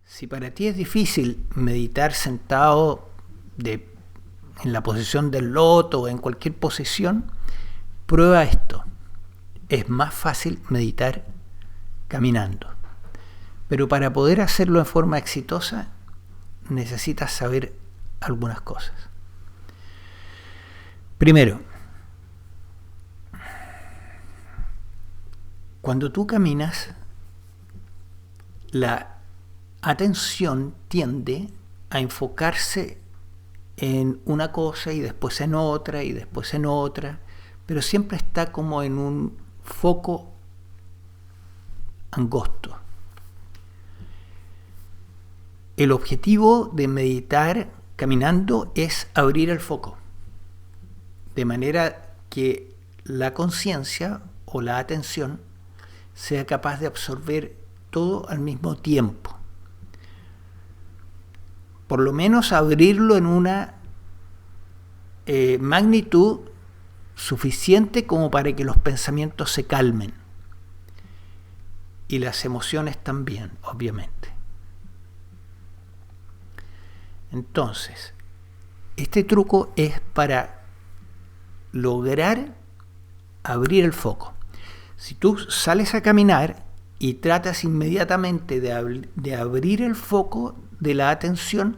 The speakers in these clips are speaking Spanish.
Si para ti es difícil meditar sentado en la posición del loto o en cualquier posición, prueba esto. Es más fácil meditar caminando. Pero para poder hacerlo en forma exitosa, necesitas saber algunas cosas. Primero, cuando tú caminas, la atención tiende a enfocarse en una cosa y después en otra y después en otra, pero siempre está como en un foco angosto. El objetivo de meditar caminando es abrir el foco, de manera que la conciencia o la atención sea capaz de absorber todo al mismo tiempo. Por lo menos abrirlo en una magnitud suficiente como para que los pensamientos se calmen. Y las emociones también, obviamente. Entonces, este truco es para lograr abrir el foco. Si tú sales a caminar y tratas inmediatamente de abrir el foco de la atención,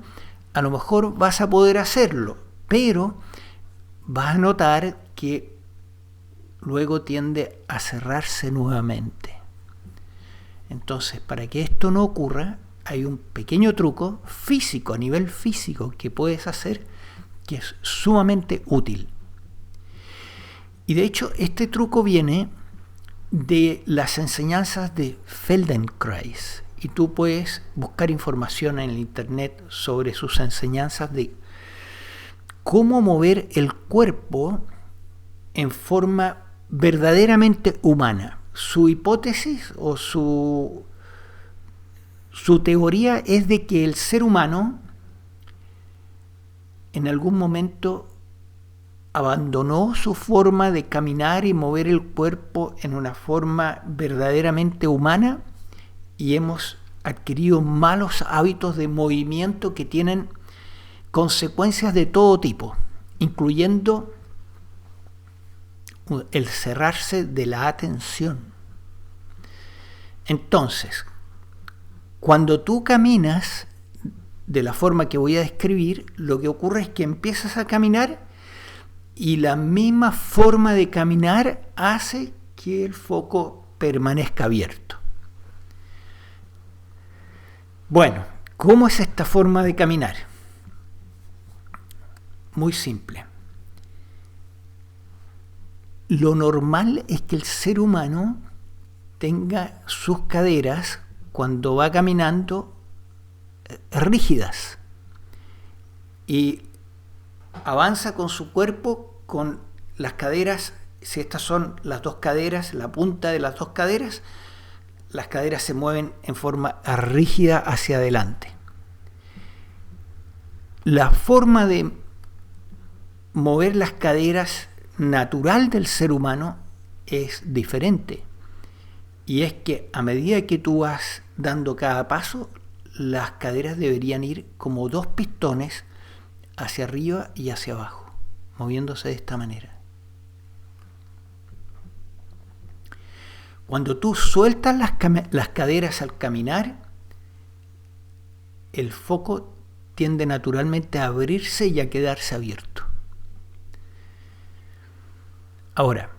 a lo mejor vas a poder hacerlo, pero vas a notar que luego tiende a cerrarse nuevamente. Entonces, para que esto no ocurra, hay un pequeño truco físico, a nivel físico, que puedes hacer, que es sumamente útil. Y de hecho, este truco viene de las enseñanzas de Feldenkrais. Y tú puedes buscar información en el internet sobre sus enseñanzas de cómo mover el cuerpo en forma verdaderamente humana. Su hipótesis o su teoría es de que el ser humano en algún momento abandonó su forma de caminar y mover el cuerpo en una forma verdaderamente humana y hemos adquirido malos hábitos de movimiento que tienen consecuencias de todo tipo, incluyendo el cerrarse de la atención. Entonces, cuando tú caminas de la forma que voy a describir, lo que ocurre es que empiezas a caminar y la misma forma de caminar hace que el foco permanezca abierto. Bueno, ¿cómo es esta forma de caminar? Muy simple. Lo normal es que el ser humano tenga sus caderas cuando va caminando rígidas y avanza con su cuerpo con las caderas. Si estas son las dos caderas, la punta de las dos caderas, las caderas se mueven en forma rígida hacia adelante. La forma de mover las caderas natural del ser humano es diferente. Y es que a medida que tú vas dando cada paso, las caderas deberían ir como dos pistones hacia arriba y hacia abajo, moviéndose de esta manera. Cuando tú sueltas las caderas al caminar, el foco tiende naturalmente a abrirse y a quedarse abierto. Ahora,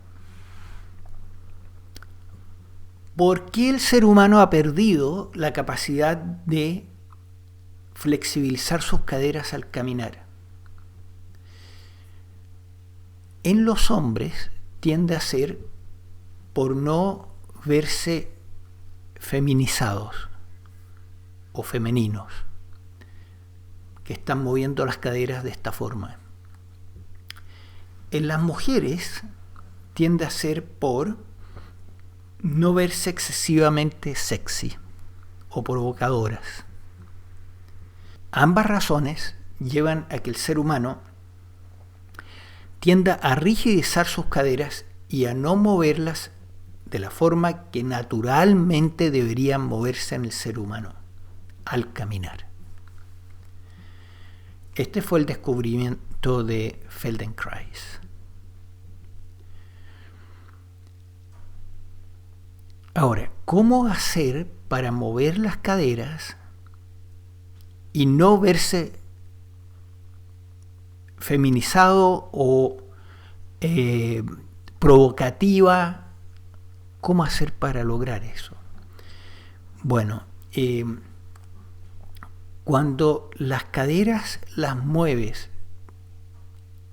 ¿por qué el ser humano ha perdido la capacidad de flexibilizar sus caderas al caminar? En los hombres tiende a ser por no verse feminizados o femeninos, que están moviendo las caderas de esta forma. En las mujeres tiende a ser por no verse excesivamente sexy o provocadoras. Ambas razones llevan a que el ser humano tienda a rigidizar sus caderas y a no moverlas de la forma que naturalmente deberían moverse en el ser humano, al caminar. Este fue el descubrimiento de Feldenkrais. Ahora, ¿cómo hacer para mover las caderas y no verse feminizado o provocativa? ¿Cómo hacer para lograr eso? Bueno, cuando las caderas las mueves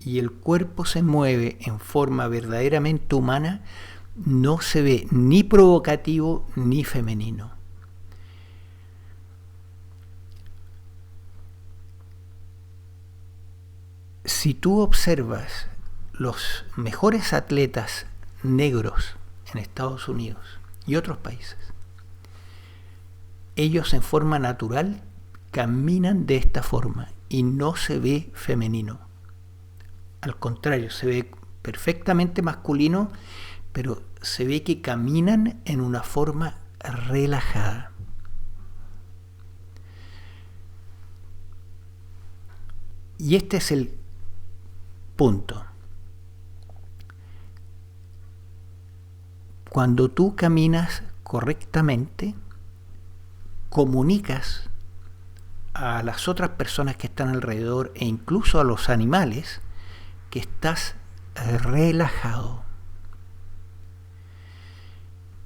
y el cuerpo se mueve en forma verdaderamente humana, no se ve ni provocativo ni femenino. Si tú observas los mejores atletas negros en Estados Unidos y otros países, ellos en forma natural caminan de esta forma y no se ve femenino. Al contrario, se ve perfectamente masculino, pero se ve que caminan en una forma relajada. Y este es el punto. Cuando tú caminas correctamente, comunicas a las otras personas que están alrededor e incluso a los animales que estás relajado.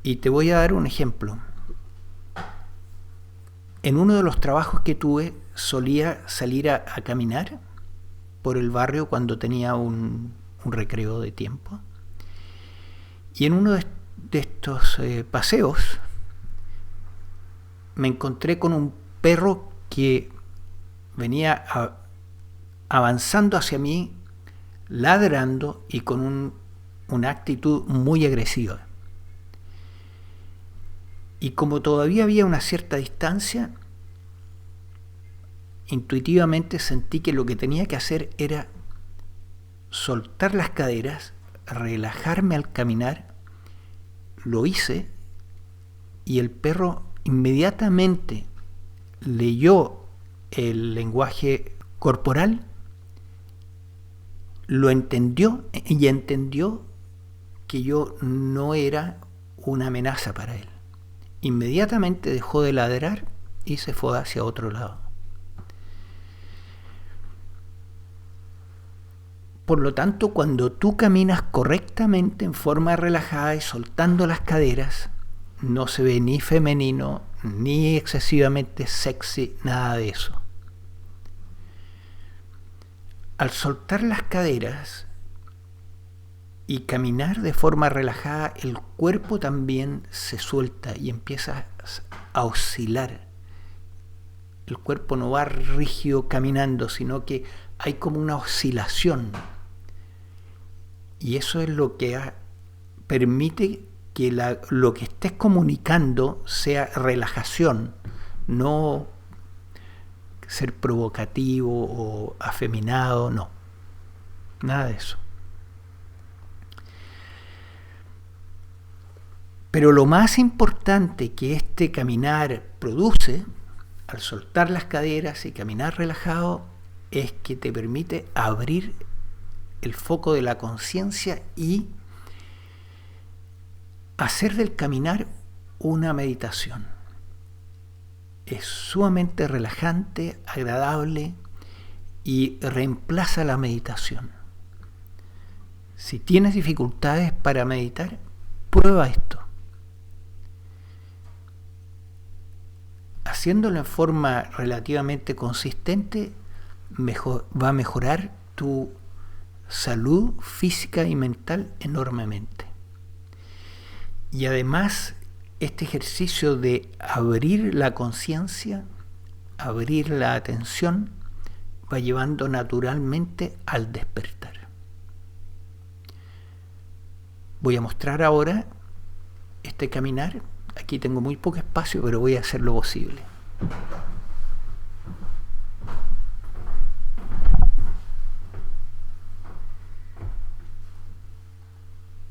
Y te voy a dar un ejemplo. En uno de los trabajos que tuve solía salir a caminar por el barrio cuando tenía un recreo de tiempo. Y en uno de estos paseos me encontré con un perro que venía avanzando hacia mí, ladrando y con una actitud muy agresiva. Y como todavía había una cierta distancia, intuitivamente sentí que lo que tenía que hacer era soltar las caderas, relajarme al caminar. Lo hice y el perro inmediatamente leyó el lenguaje corporal, lo entendió y entendió que yo no era una amenaza para él. Inmediatamente dejó de ladrar y se fue hacia otro lado. Por lo tanto, cuando tú caminas correctamente en forma relajada y soltando las caderas, no se ve ni femenino, ni excesivamente sexy, nada de eso. Al soltar las caderas y caminar de forma relajada, el cuerpo también se suelta y empieza a oscilar. El cuerpo no va rígido caminando, sino que hay como una oscilación. Y eso es lo que permite que lo que estés comunicando sea relajación, no ser provocativo o afeminado, no. Nada de eso. Pero lo más importante que este caminar produce, al soltar las caderas y caminar relajado, es que te permite abrir el foco de la conciencia y hacer del caminar una meditación. Es sumamente relajante, agradable y reemplaza la meditación. Si tienes dificultades para meditar, prueba esto. Haciéndolo en forma relativamente consistente, va a mejorar tu salud física y mental enormemente. Y además, este ejercicio de abrir la conciencia, abrir la atención, va llevando naturalmente al despertar. Voy a mostrar ahora este caminar. Aquí tengo muy poco espacio, pero voy a hacer lo posible.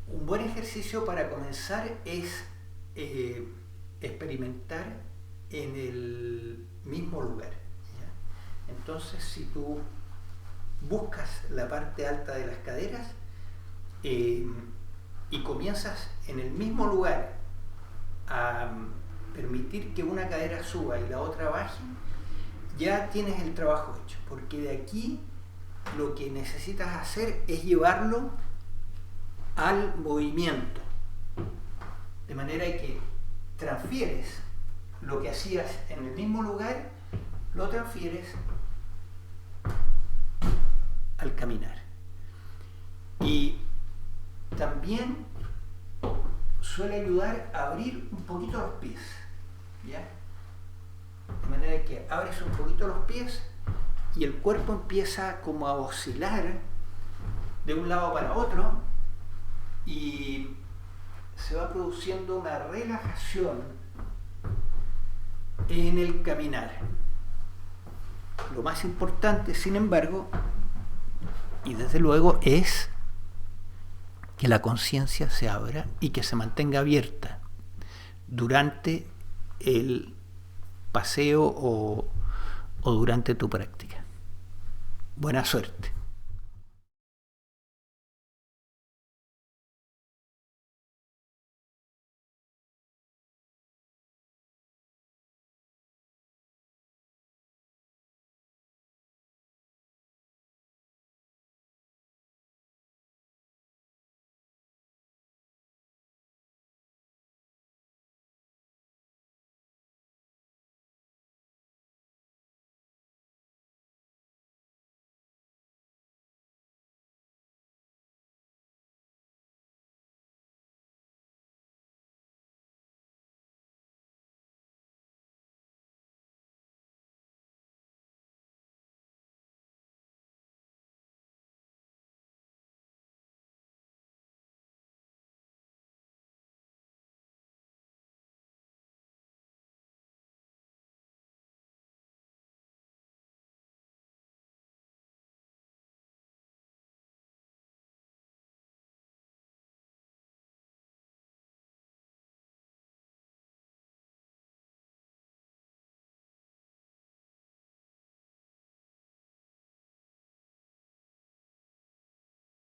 Un buen ejercicio para comenzar es experimentar en el mismo lugar, ¿ya? Entonces, si tú buscas la parte alta de las caderas y comienzas en el mismo lugar a permitir que una cadera suba y la otra baje, ya tienes el trabajo hecho, porque de aquí lo que necesitas hacer es llevarlo al movimiento, de manera que transfieres lo que hacías en el mismo lugar, lo transfieres al caminar. Y también suele ayudar a abrir un poquito los pies, ¿ya? De manera que abres un poquito los pies y el cuerpo empieza como a oscilar de un lado para otro y se va produciendo una relajación en el caminar. Lo más importante, sin embargo, y desde luego, es que la conciencia se abra y que se mantenga abierta durante el paseo o durante tu práctica. Buena suerte.